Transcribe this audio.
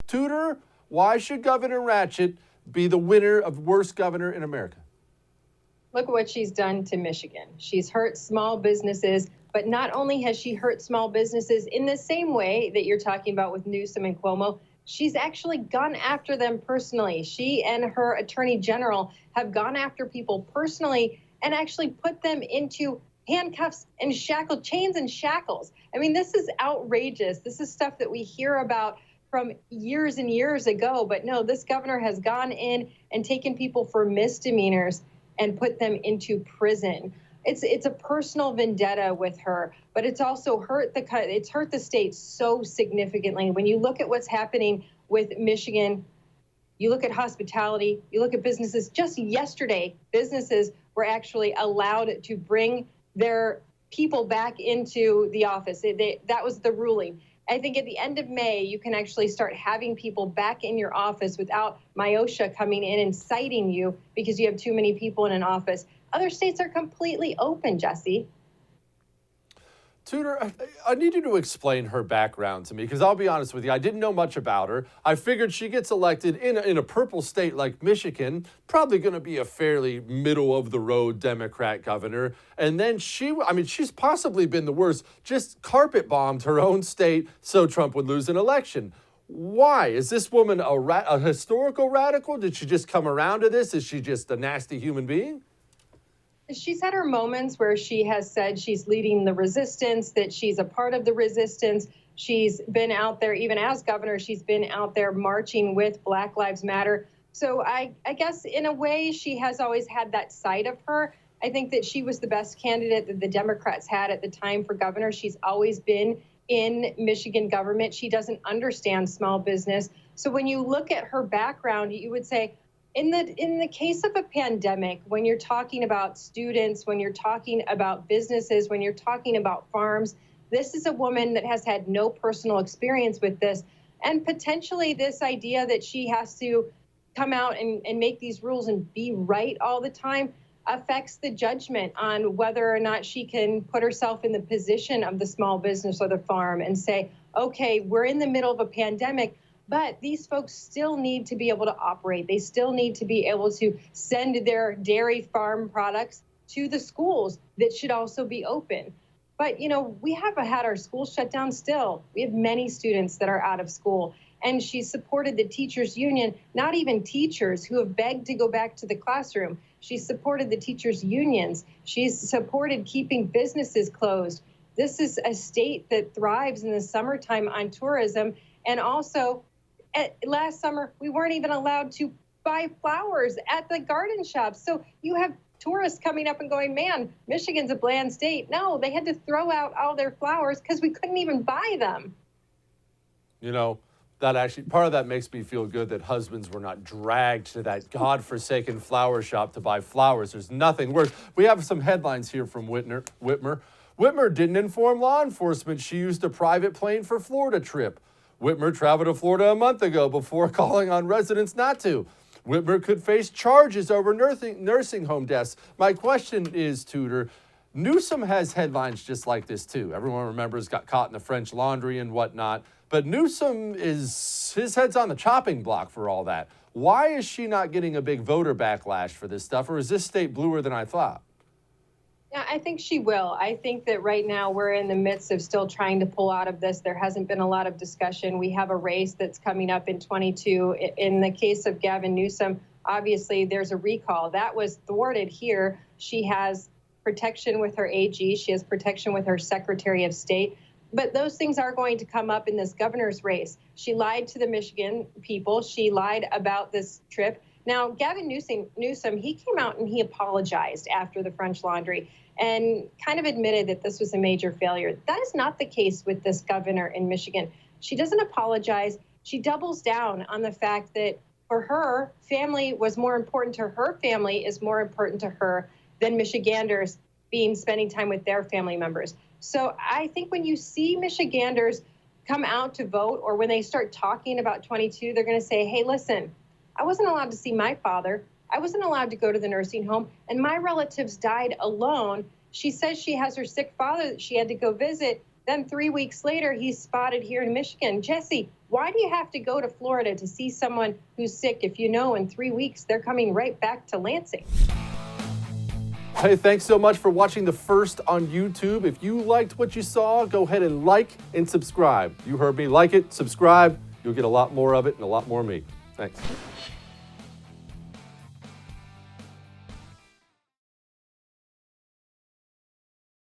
Tudor, why should Governor Ratched be the winner of worst governor in America? Look at what she's done to Michigan. She's hurt small businesses, but not only has she hurt small businesses in the same way that you're talking about with Newsom and Cuomo, she's actually gone after them personally. She and her attorney general have gone after people personally and actually put them into handcuffs and chains and shackles. I mean, this is outrageous. This is stuff that we hear about from years and years ago. But no, this governor has gone in and taken people for misdemeanors and put them into prison. It's a personal vendetta with her, but it's also hurt the state so significantly. When you look at what's happening with Michigan, you look at hospitality, you look at businesses. Just yesterday, businesses were actually allowed to bring their people back into the office. That was the ruling. I think at the end of May, you can actually start having people back in your office without MIOSHA coming in and citing you because you have too many people in an office. Other states are completely open, Jesse. Tudor, I need you to explain her background to me, because I'll be honest with you, I didn't know much about her. I figured she gets elected in a purple state like Michigan, probably going to be a fairly middle-of-the-road Democrat governor. And then she's possibly been the worst, just carpet bombed her own state so Trump would lose an election. Why? Is this woman a historical radical? Did she just come around to this? Is she just a nasty human being? She's had her moments where she has said she's leading the resistance, that she's a part of the resistance. She's been out there, even as governor, she's been out there marching with Black Lives Matter. So I guess in a way, she has always had that side of her. I think that she was the best candidate that the Democrats had at the time for governor. She's always been in Michigan government. She doesn't understand small business. So when you look at her background, you would say, in the case of a pandemic, when you're talking about students, when you're talking about businesses, when you're talking about farms, this is a woman that has had no personal experience with this. And potentially this idea that she has to come out and make these rules and be right all the time affects the judgment on whether or not she can put herself in the position of the small business or the farm and say, okay, we're in the middle of a pandemic, but these folks still need to be able to operate. They still need to be able to send their dairy farm products to the schools that should also be open. But, we haven't had our schools shut down still. We have many students that are out of school. And she supported the teachers union, not even teachers who have begged to go back to the classroom. She supported the teachers unions. She's supported keeping businesses closed. This is a state that thrives in the summertime on tourism. And also, last summer, we weren't even allowed to buy flowers at the garden shops. So you have tourists coming up and going, man, Michigan's a bland state. No, they had to throw out all their flowers because we couldn't even buy them. That actually, part of that makes me feel good that husbands were not dragged to that godforsaken flower shop to buy flowers. There's nothing worse. We have some headlines here from Whitmer. Whitmer didn't inform law enforcement she used a private plane for Florida trip. Whitmer traveled to Florida a month ago before calling on residents not to. Whitmer could face charges over nursing home deaths. My question is, Tudor, Newsom has headlines just like this too. Everyone remembers got caught in the French Laundry and whatnot. But Newsom his head's on the chopping block for all that. Why is she not getting a big voter backlash for this stuff? Or is this state bluer than I thought? Yeah, I think she will. I think that right now we're in the midst of still trying to pull out of this. There hasn't been a lot of discussion. We have a race that's coming up in 22. In the case of Gavin Newsom, obviously there's a recall. That was thwarted here. She has protection with her AG. She has protection with her Secretary of State. But those things are going to come up in this governor's race. She lied to the Michigan people. She lied about this trip. Now, Gavin Newsom, he came out and he apologized after the French Laundry and kind of admitted that this was a major failure. That is not the case with this governor in Michigan. She doesn't apologize. She doubles down on the fact that for her, family was more important to her. Family is more important to her than Michiganders spending time with their family members. So I think when you see Michiganders come out to vote, or when they start talking about 22, they're going to say, hey, listen, I wasn't allowed to see my father. I wasn't allowed to go to the nursing home, and my relatives died alone. She says she has her sick father that she had to go visit. Then 3 weeks later, he's spotted here in Michigan. Jesse, Why do you have to go to Florida to see someone who's sick if you know in 3 weeks they're coming right back to Lansing? Hey, thanks so much for watching The First on YouTube. If you liked what you saw, go ahead and like and subscribe. You heard me. Like it, subscribe. You'll get a lot more of it and a lot more of me. Thanks.